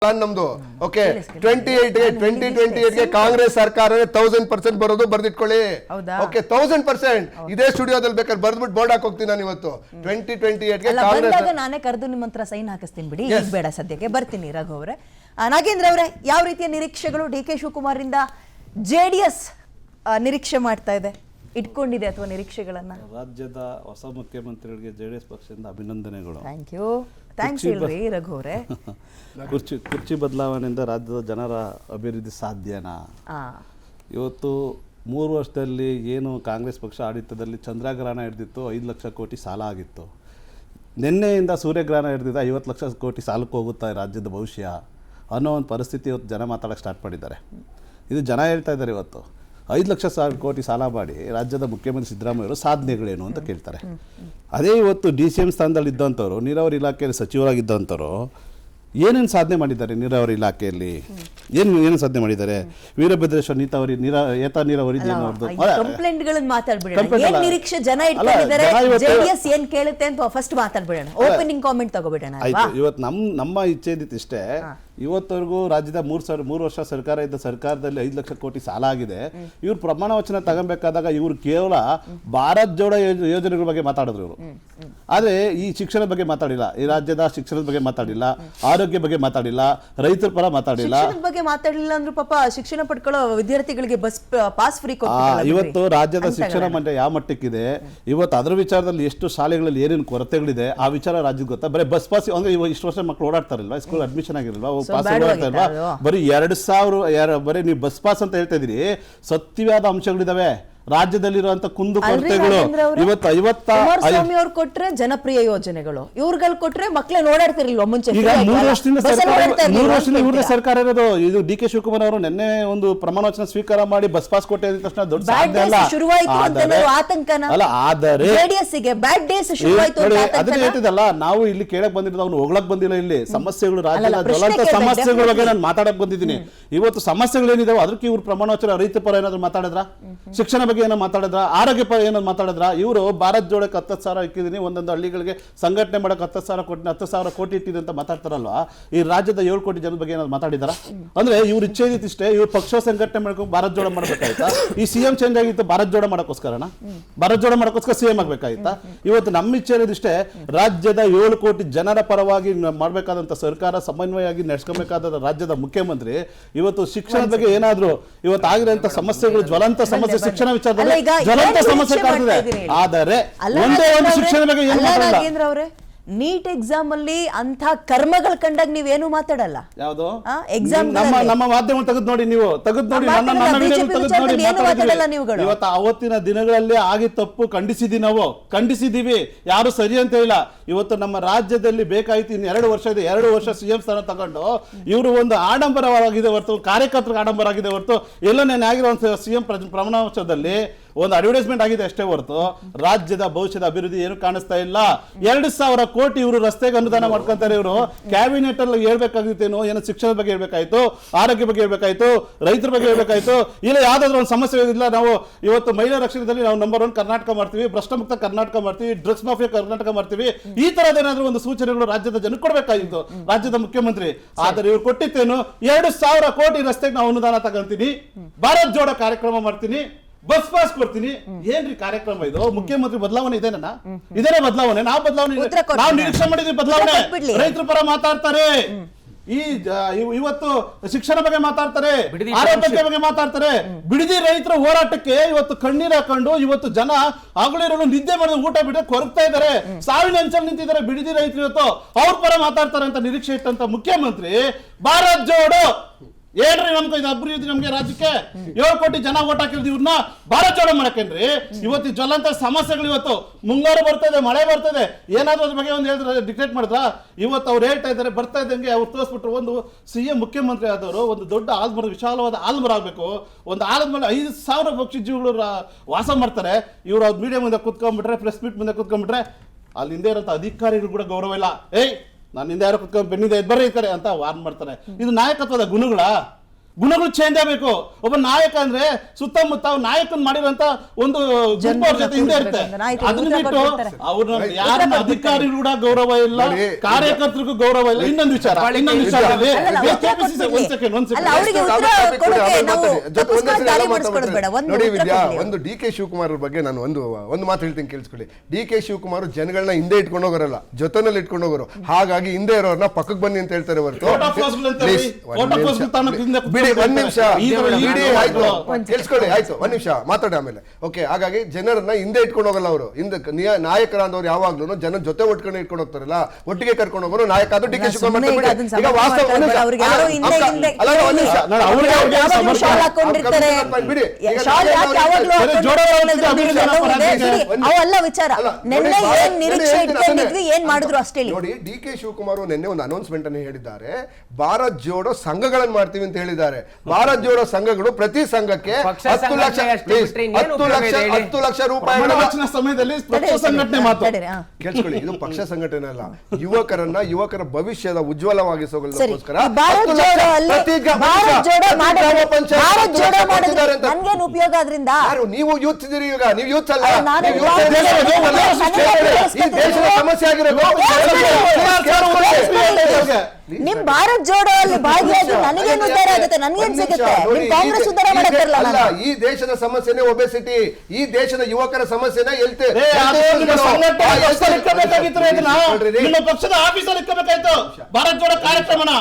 ನಮ್ದು ಓಕೆ 2028ಗೆ ಕಾಂಗ್ರೆಸ್ ಸರ್ಕಾರ 1000% ಬರೋದು ಬರ್ದಿಟ್ಕೊಳ್ಳಿ. ಓಕೆ 1000% ಇದೇ ಸ್ಟುಡಿಯೋದಲ್ಲಿ ಬೇಕಾದ್ರೆ ಬರ್ದ್ಬಿಟ್ಟು ಬೋರ್ಡ್ ಹಾಕೋಗ್ತೀನಿ ನಾನು ಇವತ್ತು. 2028ಗೆ ಕಾಂಗ್ರೆಸ್ ನಾನೇ ಕರೆದು ನಿಮ್ಮ ಹತ್ರ ಸೈನ್ ಹಾಕಿಸ್ತೀನಿ ಬಿಡಿ, ಈಗ ಬೇಡ ಸದ್ಯಕ್ಕೆ. ಬರ್ತೀನಿ ರಘು ಅವರೇ. ನಾಗೇಂದ್ರ ಅವರೇ, ಯಾವ ರೀತಿಯ ನಿರೀಕ್ಷೆಗಳು ಡಿ.ಕೆ. ಶಿವಕುಮಾರ್ ಇಂದ ಜೆಡಿಎಸ್ ನಿರೀಕ್ಷೆ ಮಾಡ್ತಾ ಇದೆ, ಇಟ್ಕೊಂಡಿದೆ ಅಥವಾ ನಿರೀಕ್ಷೆಗಳನ್ನ? ರಾಜ್ಯದ ಹೊಸ ಮುಖ್ಯಮಂತ್ರಿಗಳಿಗೆ ಜೆಡಿಎಸ್ ಪಕ್ಷದಿಂದ ಅಭಿನಂದನೆಗಳು. Thank you. ಥ್ಯಾಂಕ್ಸ್ ಇಲ್ರಿ ರಘು ಅವರೇ. ಕುರ್ಚಿ ಬದಲಾವಣೆಯಿಂದ ರಾಜ್ಯದ ಜನರ ಅಭಿವೃದ್ಧಿ ಸಾಧ್ಯನಾ? ಇವತ್ತು 3 ವರ್ಷದಲ್ಲಿ ಏನು ಕಾಂಗ್ರೆಸ್ ಪಕ್ಷ ಆಡಳಿತದಲ್ಲಿ ಚಂದ್ರಗ್ರಹಣ ಹಿಡಿದಿತ್ತು, 5 ಲಕ್ಷ ಕೋಟಿ ಸಾಲ ಆಗಿತ್ತು. ನಿನ್ನೆಯಿಂದ ಸೂರ್ಯಗ್ರಹಣ ಹಿಡಿದಿದ್ದ 50 ಲಕ್ಷ ಕೋಟಿ ಸಾಲಕ್ಕೆ ಹೋಗುತ್ತಾ ರಾಜ್ಯದ ಭವಿಷ್ಯ ಅನ್ನೋ ಒಂದು ಪರಿಸ್ಥಿತಿ ಇವತ್ತು ಜನ ಮಾತಾಡೋಕ್ಕೆ ಸ್ಟಾರ್ಟ್ ಮಾಡಿದ್ದಾರೆ. ಇದು ಜನ ಹೇಳ್ತಾ ಇದ್ದಾರೆ. ಇವತ್ತು 5 ಲಕ್ಷ ಕೋಟಿ ಸಾಲ ಮಾಡಿ ರಾಜ್ಯದ ಮುಖ್ಯಮಂತ್ರಿ ಸಿದ್ದರಾಮಯ್ಯವರು ಸಾಧನೆಗಳೇನು ಅಂತ ಕೇಳ್ತಾರೆ. ಅದೇ ಇವತ್ತು DCM ಸ್ಥಾನದಲ್ಲಿ ಇದ್ದಂಥವ್ರು, ನೀರಾವರಿ ಇಲಾಖೆಯಲ್ಲಿ ಸಚಿವರಾಗಿದ್ದಂಥವ್ರು ಏನೇನು ಸಾಧನೆ ಮಾಡಿದ್ದಾರೆ ನೀರಾವರಿ ಇಲಾಖೆಯಲ್ಲಿ? ಏನು ಸಾಧನೆ ಮಾಡಿದ್ದಾರೆ? ವೀರಭದ್ರೇಶ್ವರ ಏತ ನೀರಾವರಿ ನಿರೀಕ್ಷೆ ಜನ ಇಟ್ಕೊಂಡಿದ್ದಾರೆ, ಜೆಡಿಎಸ್ ಏನ್ ಕೇಳುತ್ತೆ ಅಂತ ಫಸ್ಟ್ ಮಾತಾಡ್ಬಿಡೋಣ, ಓಪನಿಂಗ್ ಕಾಮೆಂಟ್ ತಗೋಬಿಡೋಣ. ಇವತ್ತು ನಮ್ಮ ಇಚ್ಛೆ ಇದಿಷ್ಟೇ. ಇವತ್ತವರೆಗೂ ರಾಜ್ಯದ 3 ವರ್ಷ ಸರ್ಕಾರ ಇದ್ದ ಸರ್ಕಾರದಲ್ಲಿ 5 ಲಕ್ಷ ಕೋಟಿ ಸಾಲ ಆಗಿದೆ. ಇವ್ರು ಪ್ರಮಾಣ ವಚನ ತಗೊಬೇಕಾದಾಗ ಇವರು ಕೇವಲ ಭಾರತ್ ಜೋಡೋ ಯೋಜನೆಗಳ ಬಗ್ಗೆ ಮಾತಾಡಿದ್ರು ಇವರು. ಆದ್ರೆ ಈ ಶಿಕ್ಷಣದ ಬಗ್ಗೆ ಮಾತಾಡಿಲ್ಲ, ಈ ರಾಜ್ಯದ ಶಿಕ್ಷಣದ ಬಗ್ಗೆ ಮಾತಾಡಿಲ್ಲ, ಆರೋಗ್ಯ ಬಗ್ಗೆ ಮಾತಾಡಿಲ್ಲ, ರೈತರ ಪರ ಮಾತಾಡಿಲ್ಲ. ಬಗ್ಗೆ ಮಾತಾಡಿಲ್ಲ ಅಂದ್ರೂ ಪಾಪ ಶಿಕ್ಷಣ ಪಡ್ಕೊಳ್ಳೋ ವಿದ್ಯಾರ್ಥಿಗಳಿಗೆ ಬಸ್ ಪಾಸ್ ಫ್ರೀ. ಇವತ್ತು ರಾಜ್ಯದ ಶಿಕ್ಷಣ ಮಂಡಳಿ ಯಾವ ಮಟ್ಟಕ್ಕಿದೆ, ಇವತ್ತು ಅದರ ವಿಚಾರದಲ್ಲಿ ಎಷ್ಟು ಶಾಲೆಗಳಲ್ಲಿ ಏನೇನು ಕೊರತೆಗಳಿದೆ ಆ ವಿಚಾರ ರಾಜ್ಯಕ್ಕೆ ಗೊತ್ತಾ? ಬರೀ ಬಸ್ ಪಾಸ್ ಅಂದ್ರೆ ಇಷ್ಟು ವರ್ಷ ಮಕ್ಕಳು ಓಡಾಡ್ತಾರಿಲ್ವಾ, ಸ್ಕೂಲ್ ಅಡ್ಮಿಷನ್ ಆಗಿರಲ್ವಾ, ಬರೀ 2000 ಬರೀ ನೀವು ಬಸ್ ಪಾಸ್ ಅಂತ ಹೇಳ್ತಾ ಇದೀರಿ. ಸತ್ಯವಾದ ಅಂಶಗಳಿದಾವೆ ರಾಜ್ಯದಲ್ಲಿರುವಂತ ಕುಂದು ಕೊರತೆಗಳು. ಇವತ್ತು 50 ಅವ್ರು ಕೊಟ್ರೆ ಜನಪ್ರಿಯ ಯೋಜನೆಗಳು, ಇವ್ರುಗಳು ಕೊಟ್ರೆ ಮಕ್ಳೇ ನೋಡಾಡ್ತಿರ್ಲಿಲ್ವ ಮುಂಚೆ? ಈಗ 3 ವರ್ಷದಿಂದ ಇವ್ರದೇ ಸರ್ಕಾರ ಇರೋದು. ಇದು ಡಿ.ಕೆ. ಶಿವಕುಮಾರ್ ಅವರು ನಿನ್ನೆ ಒಂದು ಪ್ರಮಾಣ ವಚನ ಸ್ವೀಕಾರ ಮಾಡಿ ಬಸ್ ಪಾಸ್ ಕೊಟ್ಟೆ ತಕ್ಷಣ ದೊಡ್ಡ ಸಾಧನೆ ಅಲ್ಲ. ಅಲ್ಲ, ಆದರೆ ಅದನ್ನ ಹೇಳ್ತಿದ್ದಲ್ಲ, ನಾವು ಇಲ್ಲಿ ಕೇಳಕ್ ಬಂದಿರೋದು ಅವ್ನು ಹೋಗ್ಲಕ್ ಬಂದಿಲ್ಲ. ಇಲ್ಲಿ ಸಮಸ್ಯೆಗಳು, ರಾಜ್ಯದ ಜ್ವಲಂತ ಸಮಸ್ಯೆಗಳ ಬಗ್ಗೆ ನಾನು ಮಾತಾಡಕ್ ಬಂದಿದ್ದೀನಿ. ಇವತ್ತು ಸಮಸ್ಯೆಗಳೇನಿದಾವೆ ಅದಕ್ಕೆ ಇವ್ರು ಪ್ರಮಾಣ ವಚನ ರೈತ ಪರ ಏನಾದ್ರು ಮಾತಾಡಿದ್ರ, ಶಿಕ್ಷಣ ಬಗ್ಗೆ ಏನೋ ಮಾತಾಡಿದ್ರ, ಆರೋಗ್ಯ ಪರ ಏನೋ ಮಾತಾಡಿದ್ರ? ಇವರು ಭಾರತ್ ಜೋಡಕ್ಕೆ 10,000 ಇಕ್ಕಿದೀನಿ, ಒಂದೊಂದು ಹಳ್ಳಿಗಳಿಗೆ ಸಂಘಟನೆ ಮಾಡಕ್ಕೆ 10,000 ಕೊಟ್ಟು 10,000 ಕೋಟಿ ಇಟ್ಟಿದೆ ಅಂತ ಮಾತಾಡ್ತಾರಲ್ವಾ? ಈ ರಾಜ್ಯದ 7 ಕೋಟಿ ಜನದ ಬಗ್ಗೆ ಏನಾದ್ರು ಮಾತಾಡಿದಾರ? ಅಂದ್ರೆ ಇವ್ರು ಇಚ್ಛೆ ಇಷ್ಟೇ, ಇವ್ರು ಪಕ್ಷ ಸಂಘಟನೆ ಮಾಡ್ಕೊಂಡು ಭಾರತ್ ಜೋಡ ಮಾಡ್ಬೇಕಾಯ್ತಾ? ಈ CM ಚೇಂಜ್ ಆಗಿತ್ತು ಭಾರತ್ ಜೋಡ ಮಾಡೋಕ್ಕೋಸ್ಕರನ? ಭಾರತ್ ಜೋಡ ಮಾಡೋಕ್ಕೋಸ್ಕರ CM ಆಗ್ಬೇಕಾಯ್ತಾ? ಇವತ್ತು ನಮ್ಮ ಇಚ್ಛೆ ಇರೋದಿಷ್ಟೇ, ರಾಜ್ಯದ 7 ಕೋಟಿ ಜನರ ಪರವಾಗಿ ಮಾಡ್ಬೇಕಾದಂತ ಸರ್ಕಾರ ಸಮನ್ವಯವಾಗಿ ನಡೆಸ್ಕೊಬೇಕಾದ ರಾಜ್ಯದ ಮುಖ್ಯಮಂತ್ರಿ ಇವತ್ತು ಶಿಕ್ಷಣದ ಬಗ್ಗೆ ಏನಾದ್ರು ಇವತ್ತು ಆಗಿರೋಂಥ ಸಮಸ್ಯೆಗಳು, ಜ್ವಲಂತ ಸಮಸ್ಯೆ ಶಿಕ್ಷಣ ವಿಚಾರದಲ್ಲಿ ಜ್ವಲಂತ ಸಮಸ್ಯೆ ಕಾಣ್ತಿದೆ. ಆದರೆ ಒಂದೇ ಒಂದು ಶಿಕ್ಷಣ ಬಗ್ಗೆ ಏನು ಮಾತಾಡಲ್ಲ. ನೀಟ್ ಎಕ್ಸಾಮ್ ಅಲ್ಲಿ ಅಂತ ಕರ್ಮಗಳು ಕಂಡಾಗ ನೀವೇನು ಮಾತಾಡಲ್ಲ. ಯಾವುದು ಎಕ್ಸಾಮ್? ನಮ್ಮ ಮಾಧ್ಯಮ ತೆಗೆದು ನೋಡಿ, ನೀವು ತೆಗೆದು ನೋಡಿ, ಇವತ್ತು ಅವತ್ತಿನ ದಿನಗಳಲ್ಲಿ ಆಗಿ ತಪ್ಪು ಖಂಡಿಸಿದೀವಿ. ಯಾರು ಸರಿ ಅಂತ ಇಲ್ಲ. ಇವತ್ತು ನಮ್ಮ ರಾಜ್ಯದಲ್ಲಿ ಬೇಕಾಯ್ತು ಇನ್ನು 2 ವರ್ಷ ಇದೆ, 2 ವರ್ಷ CM ಸ್ಥಾನ ತಗೊಂಡು ಇವರು ಒಂದು ಆಡಂಬರವಾಗಿದೆ ಹೊರತು, ಕಾರ್ಯಕರ್ತರಿಗೆ ಆಡಂಬರ ಆಗಿದೆ ಹೊರತು, ಎಲ್ಲ ನಾನು ಆಗಿರೋ CM ಪ್ರಮಾಣವಚನದಲ್ಲಿ ಒಂದು ಅಡ್ವರ್ಟೈಸ್ಮೆಂಟ್ ಆಗಿದೆ ಅಷ್ಟೇ ಹೊರತು ರಾಜ್ಯದ ಭವಿಷ್ಯದ ಅಭಿವೃದ್ಧಿ ಏನು ಕಾಣಿಸ್ತಾ ಇಲ್ಲ. 2,000 ಕೋಟಿ ಇವರು ರಸ್ತೆಗೆ ಅನುದಾನ ಮಾಡ್ಕೊಂತಾರೆ. ಇವರು ಕ್ಯಾಬಿನೆಟ್ ಅಲ್ಲಿ ಹೇಳ್ಬೇಕಾಗಿತ್ತೇನೋ, ಏನೋ ಶಿಕ್ಷಣದ ಬಗ್ಗೆ ಹೇಳ್ಬೇಕಾಯ್ತು, ಆರೋಗ್ಯ ಬಗ್ಗೆ ಹೇಳ್ಬೇಕಾಯ್ತು, ರೈತರ ಬಗ್ಗೆ ಹೇಳ್ಬೇಕಾಯ್ತು. ಇಲ್ಲ ಯಾವ್ದಾದ್ರು ಒಂದು ಸಮಸ್ಯೆ ಇಲ್ಲ. ನಾವು ಇವತ್ತು ಮಹಿಳಾ ರಕ್ಷಣೆಯಲ್ಲಿ ನಾವು ನಂಬರ್ 1 ಕರ್ನಾಟಕ ಮಾಡ್ತೀವಿ, ಭ್ರಷ್ಟ ಮುಕ್ತ ಕರ್ನಾಟಕ ಮಾಡ್ತೀವಿ, ಡ್ರಗ್ಸ್ ಮಾಫಿಯಾ ಕರ್ನಾಟಕ ಮಾಡ್ತೀವಿ. ಈ ತರದೇನಾದ್ರೂ ಒಂದು ಸೂಚನೆಗಳು ರಾಜ್ಯದ ಜನಕ್ಕೆ ಕೊಡ್ಬೇಕಾಗಿತ್ತು ರಾಜ್ಯದ ಮುಖ್ಯಮಂತ್ರಿ. ಆದರೆ ಇವ್ರು ಕೊಟ್ಟಿತ್ತೇನು? 2,000 ಕೋಟಿ ರಸ್ತೆಗೆ ನಾವು ಅನುದಾನ ತಗೊಂತೀನಿ, ಭಾರತ್ ಜೋಡೋ ಕಾರ್ಯಕ್ರಮ ಮಾಡ್ತೀನಿ, ಬಸ್ ಪಾಸ್ ಕೊಡ್ತೀನಿ. ಏನ್ರಿ ಕಾರ್ಯಕ್ರಮ ಇದು? ಮುಖ್ಯಮಂತ್ರಿ ಬದಲಾವಣೆ ಇದೇನಾ? ಇದೇನೇ ಬದಲಾವಣೆ? ನಾವು ನಿರೀಕ್ಷೆ ಮಾಡಿದ್ವಿ ಬದಲಾವಣೆ. ರೈತರ ಪರ ಮಾತಾಡ್ತಾರೆ, ಇವತ್ತು ಶಿಕ್ಷಣ ಬಗ್ಗೆ ಮಾತಾಡ್ತಾರೆ, ಆರೋಗ್ಯ ಬಗ್ಗೆ ಮಾತಾಡ್ತಾರೆ. ಬಿಡದಿ ರೈತರ ಹೋರಾಟಕ್ಕೆ ಇವತ್ತು ಕಣ್ಣೀರ್ ಹಾಕೊಂಡು ಇವತ್ತು ಜನ ಹಗಲಿರೋಳು ನಿದ್ದೆ ಮಾಡಿದ ಊಟ ಬಿಟ್ಟು ಕೊರಗ್ತಾ ಇದ್ದಾರೆ, ಸಾವಿನ ಅಂಚಲ್ಲಿ ನಿಂತಿದ್ದಾರೆ ಬಿಡದಿ ರೈತರು. ಇವತ್ತು ಅವ್ರ ಪರ ಮಾತಾಡ್ತಾರೆ ಅಂತ ನಿರೀಕ್ಷೆ ಇಟ್ಟಂತ ಮುಖ್ಯಮಂತ್ರಿ ಭಾರತ್ ಜೋಡೋ ಏನ್ರಿ ನಮ್ಗೆ ಇದು ಅಭಿವೃದ್ಧಿ? ನಮ್ಗೆ ರಾಜ್ಯಕ್ಕೆ 7 ಕೋಟಿ ಜನ ಓಟ್ ಹಾಕಿರೋದು ಇವ್ರನ್ನ ಭಾರತ್ ಜೋಡೋ ಮಾಡಕ್ಕೇನ್ರಿ? ಇವತ್ತು ಜ್ವಲಂತ ಸಮಸ್ಯೆಗಳು, ಇವತ್ತು ಮುಂಗಾರು ಬರ್ತದೆ, ಮಳೆ ಬರ್ತದೆ, ಏನಾದ್ರೂ ಅದ್ರ ಬಗ್ಗೆ ಒಂದು ಹೇಳಿದ್ರೆ ಡಿಕ್ಟೇಟ್ ಮಾಡಿದ್ರ? ಇವತ್ತು ಅವ್ರು ಹೇಳ್ತಾ ಇದ್ದಾರೆ, ಬರ್ತಾ ಇದ್ದಂಗೆ ಅವ್ರು ತೋರಿಸ್ಬಿಟ್ರು. ಒಂದು CM ಮುಖ್ಯಮಂತ್ರಿ ಆದವರು ಒಂದು ದೊಡ್ಡ ಆಲ್ಮರ, ವಿಶಾಲವಾದ ಆಲ್ಮರ ಆಗಬೇಕು. ಒಂದು ಆಲದ ಮೇಲೆ 5,000 ಪಕ್ಷಿ ಜೀವಿಗಳು ವಾಸ ಮಾಡ್ತಾರೆ. ಇವ್ರು ಅವ್ರ ಮೀಡಿಯಾ ಮುಂದೆ ಕೂತ್ಕೊಂಡ್ಬಿಟ್ರೆ, ಪ್ರೆಸ್ ಮೀಟ್ ಮುಂದೆ ಕೂತ್ಕೊಂಡ್ಬಿಟ್ರೆ, ಅಲ್ಲಿ ಹಿಂದೆ ಇರೋಂಥ ಅಧಿಕಾರಿಗಳು ಕೂಡ ಗೌರವ ಇಲ್ಲ. ನಾನು ಹಿಂದೆ ಯಾರು ಕುತ್ಕೊಂಡು ಬೆನ್ನಿದೆ ಬರ್ರಿ ಈ ಕಡೆ ಅಂತ ವಾರ್ನ್ ಮಾಡ್ತಾರೆ. ಇದು ನಾಯಕತ್ವದ ಗುಣಗಳ? ಗುಣಗಳು ಚೇಂಜ್ ಆಗಬೇಕು. ಒಬ್ಬ ನಾಯಕ ಅಂದ್ರೆ ಸುತ್ತಮುತ್ತ ನಾಯಕನ್ ಮಾಡಿರೋಂತ ಒಂದು ಗುಂಪು ಅವ್ರ ಜೊತೆ ಹಿಂದೆ ಇರುತ್ತೆ. ಅದನ್ನ ಬಿಟ್ಟು ಅವ್ರನ್ನ ಯಾರ ಅಧಿಕಾರಿಗಳು ಕೂಡ ಗೌರವ ಇಲ್ಲ, ಕಾರ್ಯಕರ್ತರಿಗೂ ಗೌರವ ಇಲ್ಲ. ಇನ್ನೊಂದು ವಿಚಾರದಲ್ಲಿ ನೋಡಿ ವಿದ್ಯಾ, ಒಂದು ಡಿ ಕೆ ಶಿವಕುಮಾರ್ ಬಗ್ಗೆ ನಾನು ಒಂದು ಮಾತು ಹೇಳ್ತೀನಿ ಕೇಳಿಸ್ಕೊಳ್ಳಿ. ಡಿ ಕೆ ಶಿವಕುಮಾರ್ ಜನಗಳನ್ನ ಹಿಂದೆ ಇಟ್ಕೊಂಡು ಹೋಗೋರಲ್ಲ, ಜೊತೆನಲ್ಲಿ ಇಟ್ಕೊಂಡು ಹೋಗೋರು. ಹಾಗಾಗಿ ಹಿಂದೆ ಇರೋರ್ನ ಪಕ್ಕಕ್ಕೆ ಬನ್ನಿ ಅಂತ ಹೇಳ್ತಾರೆ ಹೊರತು ಬಿಡಿ. ಒಂದ್ ನಿಮಿಷ ಕೇಳಿಸ್ಕೊಳ್ಳಿ, ಆಯ್ತು, ಒಂದ್ ನಿಮಿಷ ಮಾತಾಡಿ ಆಮೇಲೆ. ಓಕೆ, ಹಾಗಾಗಿ ಜನರನ್ನ ಹಿಂದೆ ಇಟ್ಕೊಂಡು ಹೋಗಲ್ಲ ಅವರು. ಹಿಂದೆ ನಾಯಕರ ಅಂದವ್ರು ಯಾವಾಗ್ಲೂ ಜನ ಜೊತೆ ಒಟ್ಕೊಂಡು ಇಟ್ಕೊಂಡು ಹೋಗ್ತಾರಲ್ಲ, ಒಟ್ಟಿಗೆ ಕರ್ಕೊಂಡು ಹೋಗೋರು ನಾಯಕ. ಅದು ಡಿ ಕೆ ಶಿವಕುಮಾರ್. ಈಗ ವಾಸ್ತವ ನೋಡಿ, ಡಿ ಕೆ ಶಿವಕುಮಾರ್ ನಿನ್ನೆ ಒಂದು ಅನೌನ್ಸ್ಮೆಂಟ್ ಅನ್ನು ಹೇಳಿದ್ದಾರೆ. ಭಾರತ್ ಜೋಡೋ ಸಂಘಗಳನ್ನು ಮಾಡ್ತೀವಿ ಅಂತ ಹೇಳಿದ್ದಾರೆ. ಭಾರತ್ ಜೋಡೋ ಸಂಘಗಳು ಪ್ರತಿ ಸಂಘಕ್ಕೆ 10 ಲಕ್ಷ ರೂಪಾಯಿ ಸಮಯದಲ್ಲಿ ಸಂಘಟನೆ ಮಾತು ಕೇಳಿಸ್ಕೊಳ್ಳಿ. ಇದು ಪಕ್ಷ ಸಂಘಟನೆ ಅಲ್ಲ, ಯುವಕರ ಭವಿಷ್ಯದ ಉಜ್ವಲವಾಗಿಸೋಗೋಸ್ಕರ ಉಪಯೋಗ ಅದರಿಂದ. ನೀವು ಯೂತ್ ಇದ್ದೀರಿ, ಈಗ ನೀವು ಯೂತ್ ಅಲ್ಲ, ಈ ದೇಶದ ಸಮಸ್ಯೆ ಆಗಿರೋದು. ನಿಮ್ ಭಾರತ್ ಜೋಡೋ ಅಲ್ಲಿ ಭಾಗಿಯಾಗಿ ನನಗೇನು ಉದ್ಧಾರ ಆಗುತ್ತೆ, ನನಗೇನ್ ಸಿಗುತ್ತೆ? ನಿಮ್ ಕಾಂಗ್ರೆಸ್ ಉದ್ಧಾರ ಮಾಡಕ್ಕಾಗಲ್ಲ. ಈ ದೇಶದ ಸಮಸ್ಯೆನೇ ಒಬೆಸಿಟಿ, ಈ ದೇಶದ ಯುವಕರ ಸಮಸ್ಯೆನೇ ಪಕ್ಷದ ಆಫೀಸಲ್ಲಿ ಇಕ್ಕಬೇಕಾಯ್ತು ಭಾರತ್ ಜೋಡೋ ಕಾರ್ಯಕ್ರಮನ.